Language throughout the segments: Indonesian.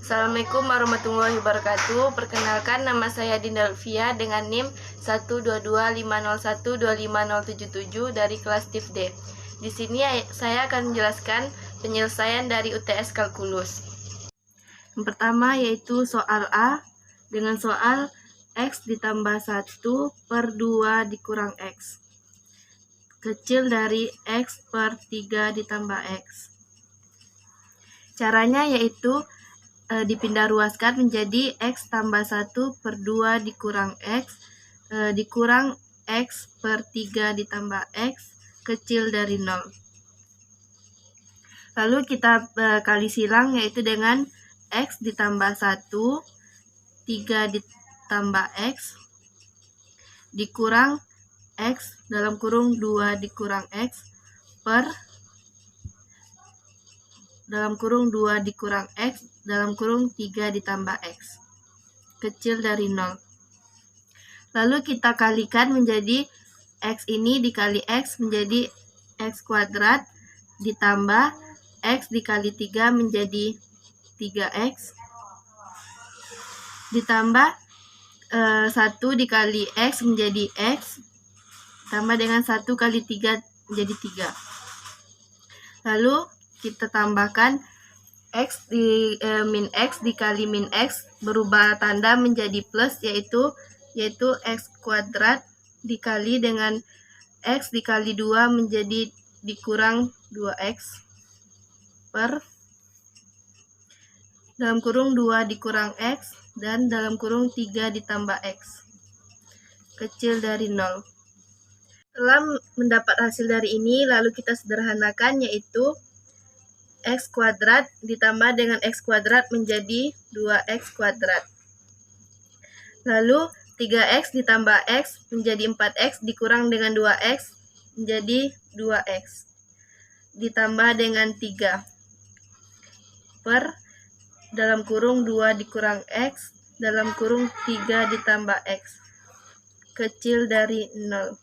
Assalamualaikum warahmatullahi wabarakatuh. Perkenalkan, nama saya Dinda Lutfia dengan NIM 12250125077 dari kelas TIF D. Di sini saya akan menjelaskan penyelesaian dari UTS Kalkulus. Yang pertama yaitu soal A dengan soal X ditambah 1 per 2 dikurang X. Kecil dari X per 3 ditambah X. Caranya yaitu dipindah ruaskan menjadi X tambah 1 per 2 dikurang X dikurang X per 3 ditambah X kecil dari 0. Lalu kita kali silang yaitu dengan X ditambah 1, 3 ditambah X dikurang X dalam kurung 2 dikurang X per dalam kurung 2 dikurang X dalam kurung 3 ditambah X kecil dari 0. Lalu kita kalikan menjadi X ini dikali X menjadi X kuadrat ditambah X dikali 3 menjadi 3X ditambah 1 dikali X menjadi X tambah dengan 1 kali 3 menjadi 3. Lalu kita tambahkan X min X dikali min X berubah tanda menjadi plus yaitu X kuadrat dikali dengan X dikali 2 menjadi dikurang 2X per dalam kurung 2 dikurang X dan dalam kurung 3 ditambah X kecil dari 0. Setelah mendapat hasil dari ini, lalu kita sederhanakan yaitu X kuadrat ditambah dengan X kuadrat menjadi 2X kuadrat. Lalu 3X ditambah X menjadi 4X dikurang dengan 2X menjadi 2X. Ditambah dengan 3 per dalam kurung 2 dikurang X dalam kurung 3 ditambah X kecil dari 0.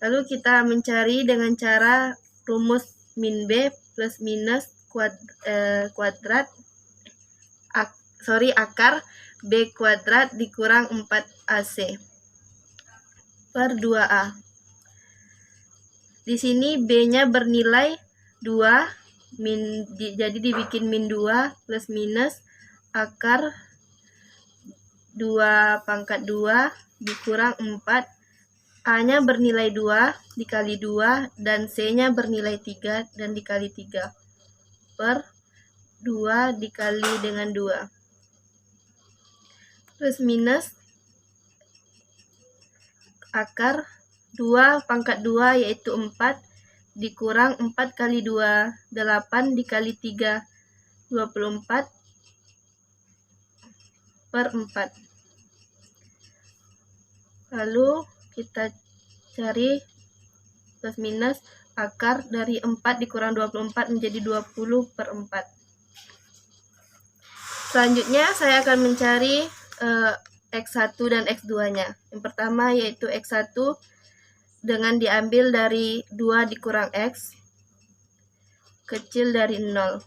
Lalu kita mencari dengan cara rumus min B plus minus akar B kuadrat dikurang 4AC per 2A. Di sini B-nya bernilai 2, jadi dibikin min 2 plus minus akar 2 pangkat 2 dikurang 4. A-nya bernilai 2 dikali 2 dan C-nya bernilai 3 dan dikali 3 per 2 dikali dengan 2 plus minus akar 2 pangkat 2 yaitu 4 dikurang 4 kali 2 8 dikali 3 24 per 4. Lalu kita cari plus minus akar dari 4 dikurang 24 menjadi 20 per 4. Selanjutnya saya akan mencari X1 dan X2-nya. Yang pertama yaitu X1 dengan diambil dari 2 dikurang X kecil dari 0.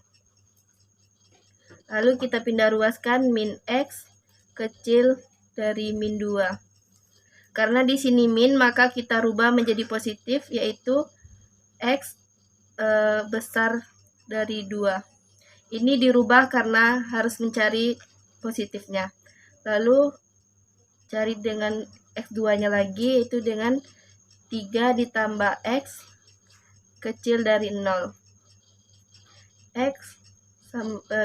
Lalu kita pindah ruaskan min X kecil dari min 2. Karena di sini min, maka kita rubah menjadi positif, yaitu X besar dari 2. Ini dirubah karena harus mencari positifnya. Lalu cari dengan X2-nya lagi, yaitu dengan 3 ditambah X kecil dari 0. X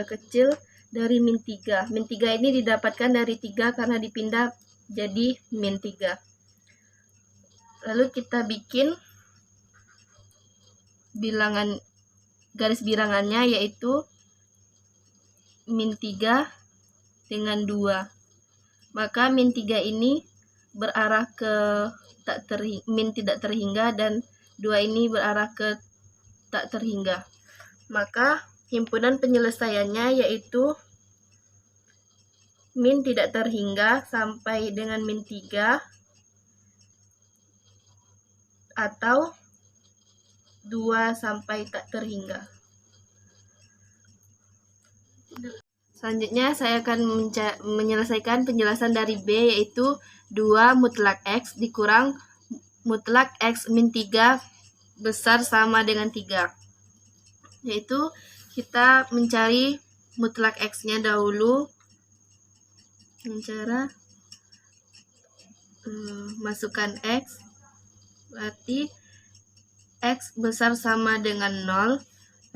kecil dari min 3. Min 3 ini didapatkan dari 3 karena dipindah jadi min 3. Lalu kita bikin garis bilangannya yaitu min 3 dengan 2. Maka min 3 ini berarah ke min tidak terhingga dan 2 ini berarah ke tak terhingga. Maka himpunan penyelesaiannya yaitu min tidak terhingga sampai dengan min 3 atau 2 sampai tak terhingga. Selanjutnya saya akan menyelesaikan penjelasan dari B, yaitu 2 mutlak X dikurang mutlak X min 3 besar sama dengan 3. Yaitu kita mencari mutlak X-nya dahulu dengan cara masukkan X, berarti X besar sama dengan 0.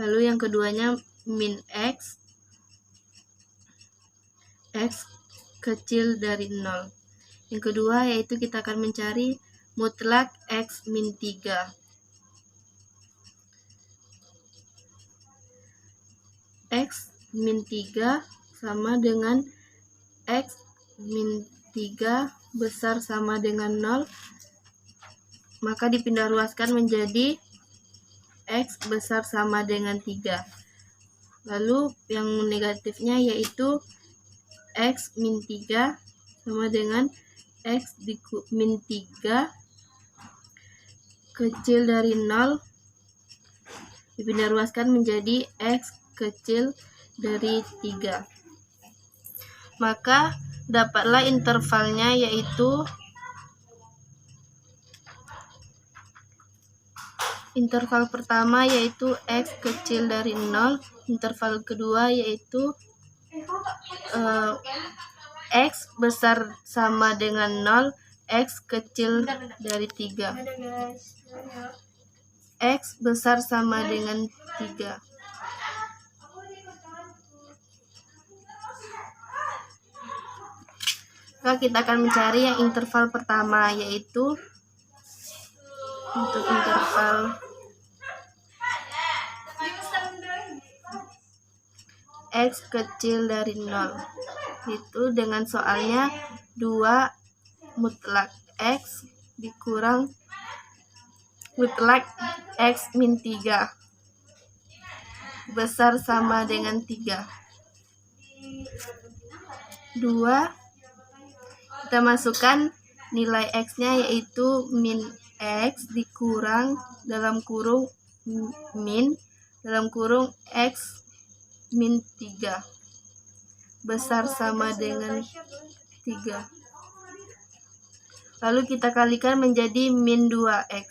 Lalu yang keduanya min X kecil dari 0. Yang kedua yaitu kita akan mencari mutlak X min 3. X min 3 sama dengan X min 3 besar sama dengan 0, maka dipindah ruaskan menjadi X besar sama dengan 3. Lalu yang negatifnya yaitu X min 3 sama dengan X min 3 kecil dari 0, dipindah ruaskan menjadi X kecil dari 3. Maka dapatlah intervalnya yaitu interval pertama yaitu X kecil dari 0, interval kedua yaitu X besar sama dengan 0, X kecil dari 3. X besar sama dengan 3. Maka kita akan mencari yang interval pertama, yaitu untuk interval X kecil dari 0. Itu dengan soalnya 2 mutlak X dikurang mutlak X min 3 besar sama dengan 3. 2, kita masukkan nilai X-nya yaitu min X dikurang dalam kurung min dalam kurung X min 3 besar sama dengan 3. Lalu kita kalikan menjadi min 2X.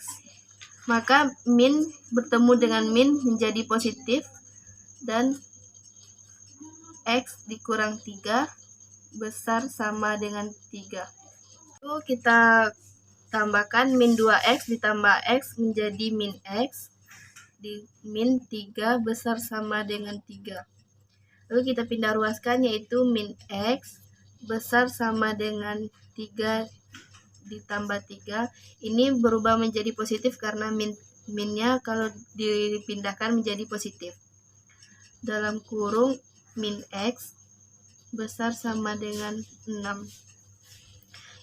Maka min bertemu dengan min menjadi positif dan X dikurang 3 besar sama dengan 3. Lalu kita tambahkan min 2X ditambah X menjadi min X di min 3 besar sama dengan 3. Lalu kita pindah ruaskan yaitu min X besar sama dengan 3 ditambah 3. Ini berubah menjadi positif karena minnya kalau dipindahkan menjadi positif. Dalam kurung min X besar sama dengan 6.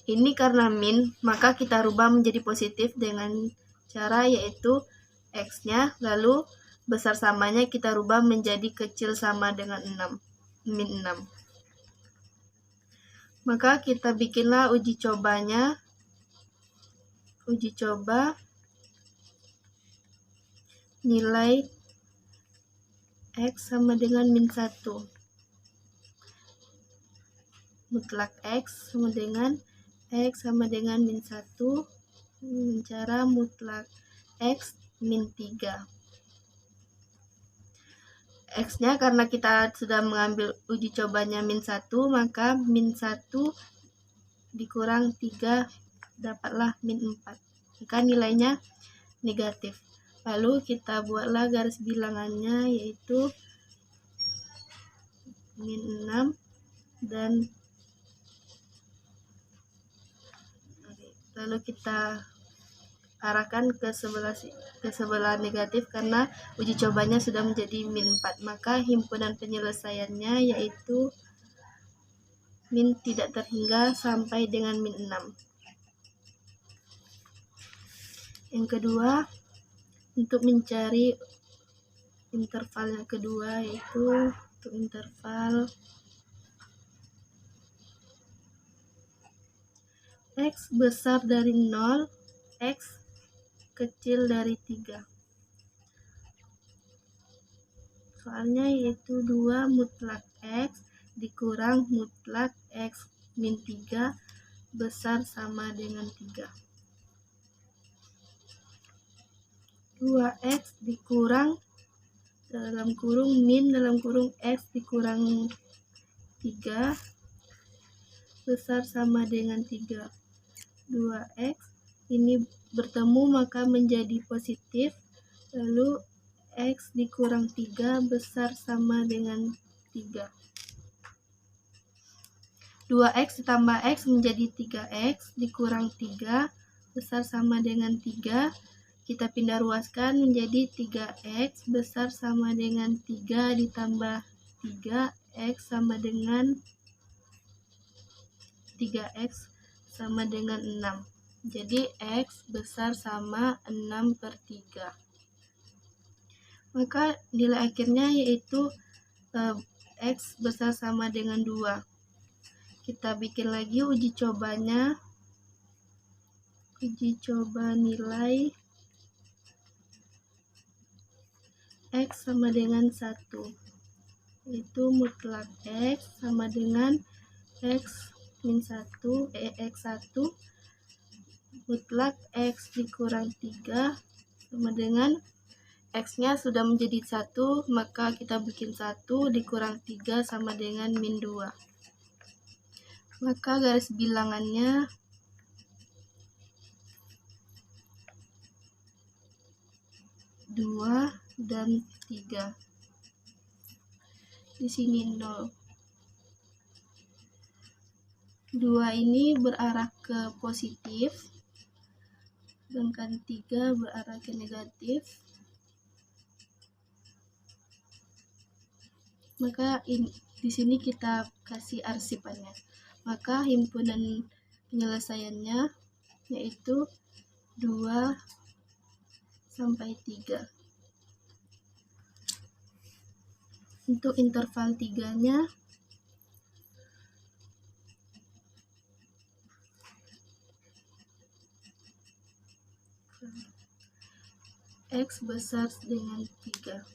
Ini karena min, maka kita rubah menjadi positif dengan cara yaitu X-nya, lalu besar samanya kita rubah menjadi kecil sama dengan 6, min 6. Maka kita bikinlah uji cobanya. Uji coba nilai X sama dengan min 1. Mutlak X sama dengan X sama dengan min 1 dengan cara mutlak X min 3. X-nya karena kita sudah mengambil uji cobanya min 1, maka min 1 dikurang 3 dapatlah min 4. Maka nilainya negatif. Lalu kita buatlah garis bilangannya yaitu min 6 dan lalu kita arahkan ke sebelah negatif karena uji cobanya sudah menjadi min 4. Maka himpunan penyelesaiannya yaitu min tidak terhingga sampai dengan min 6. Yang kedua, untuk mencari interval yang kedua yaitu untuk interval X besar dari 0, X kecil dari 3. Soalnya yaitu 2 mutlak X dikurang mutlak X min 3 besar sama dengan 3. 2X dikurang dalam kurung min dalam kurung X dikurang 3 besar sama dengan 3. 2X ini bertemu maka menjadi positif, lalu X dikurang 3 besar sama dengan 3. 2X ditambah X menjadi 3X dikurang 3 besar sama dengan 3. Kita pindah ruaskan menjadi 3X besar sama dengan 3 ditambah 3, X sama dengan 3X sama dengan 6. Jadi X besar sama 6/3. Maka nilai akhirnya yaitu X besar sama dengan 2. Kita bikin lagi uji cobanya. Uji coba nilai X sama dengan 1. Itu mutlak X sama dengan X min 1, X1 mutlak X dikurang 3 sama dengan X-nya sudah menjadi 1, maka kita bikin 1 dikurang 3 sama dengan min 2. Maka garis bilangannya dua dan 3. Di sini 0. 2 ini berarah ke positif, sedangkan 3 berarah ke negatif. Maka di sini kita kasih arsipannya. Maka himpunan penyelesaiannya yaitu 2 sampai 3. Untuk interval 3-nya X besar dengan 3.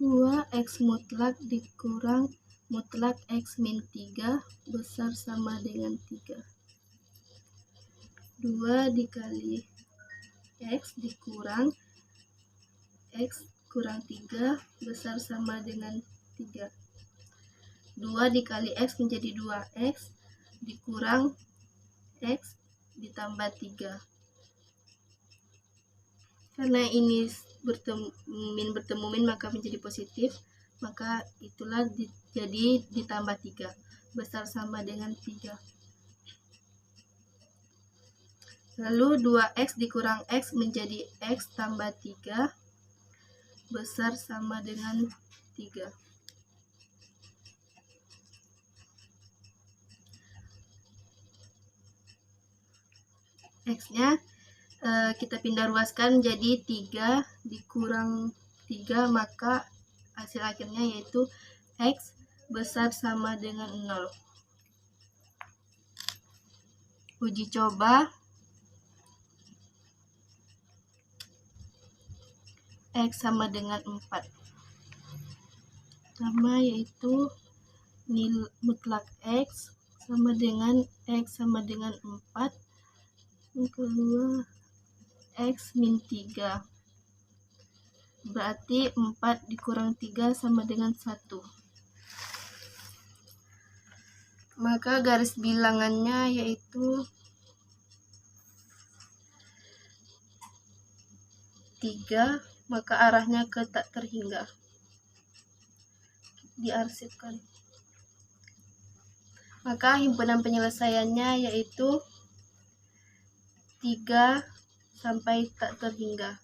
2X mutlak dikurang mutlak X min 3 besar sama dengan 3. 2 dikali X dikurang X kurang 3 besar sama dengan 3. 2 dikali X menjadi 2X dikurang X ditambah 3. Karena ini bertemu min maka menjadi positif, maka itulah jadi ditambah 3 besar sama dengan 3. Lalu 2X dikurang X menjadi X tambah 3 besar sama dengan 3. X-nya kita pindah ruaskan jadi 3 dikurang 3, maka hasil akhirnya yaitu X besar sama dengan 0. Uji coba X sama dengan 4. Pertama yaitu mutlak X sama dengan X sama dengan 4. Yang kedua X min 3. Berarti 4 dikurang 3 sama dengan 1. Maka garis bilangannya yaitu 3, maka arahnya ke tak terhingga. Diarsipkan. Maka himpunan penyelesaiannya yaitu 3 sampai tak terhingga.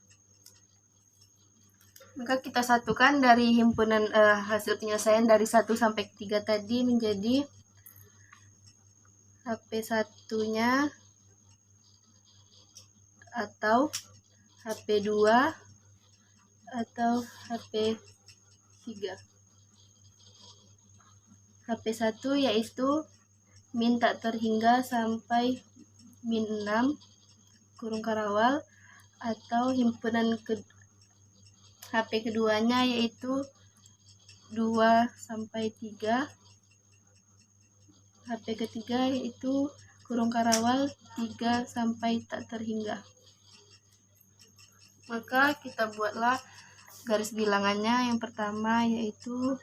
Maka kita satukan dari himpunan hasil penyelesaian dari 1 sampai 3 tadi menjadi HP1-nya atau HP2 atau HP3. HP1 yaitu min tak terhingga sampai min 6 kurung karawal, atau himpunan HP keduanya yaitu 2 sampai 3. HP ketiga yaitu kurung karawal 3 sampai tak terhingga. Maka kita buatlah garis bilangannya. Yang pertama yaitu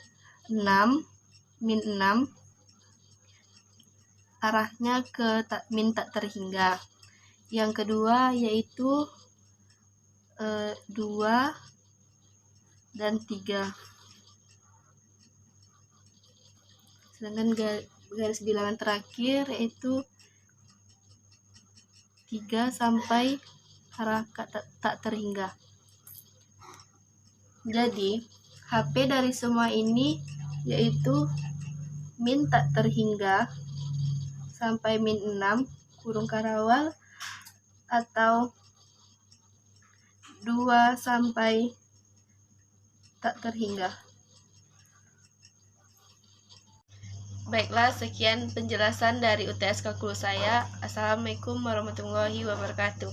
6 min 6, arahnya ke min tak terhingga. Yang kedua yaitu 2 dan 3. Sedangkan garis bilangan terakhir yaitu 3 sampai arah tak terhingga. Jadi HP dari semua ini yaitu min tak terhingga sampai min 6 kurung karawal atau 2 sampai tak terhingga. Baiklah, sekian penjelasan dari UTS kalkulus saya. Assalamualaikum warahmatullahi wabarakatuh.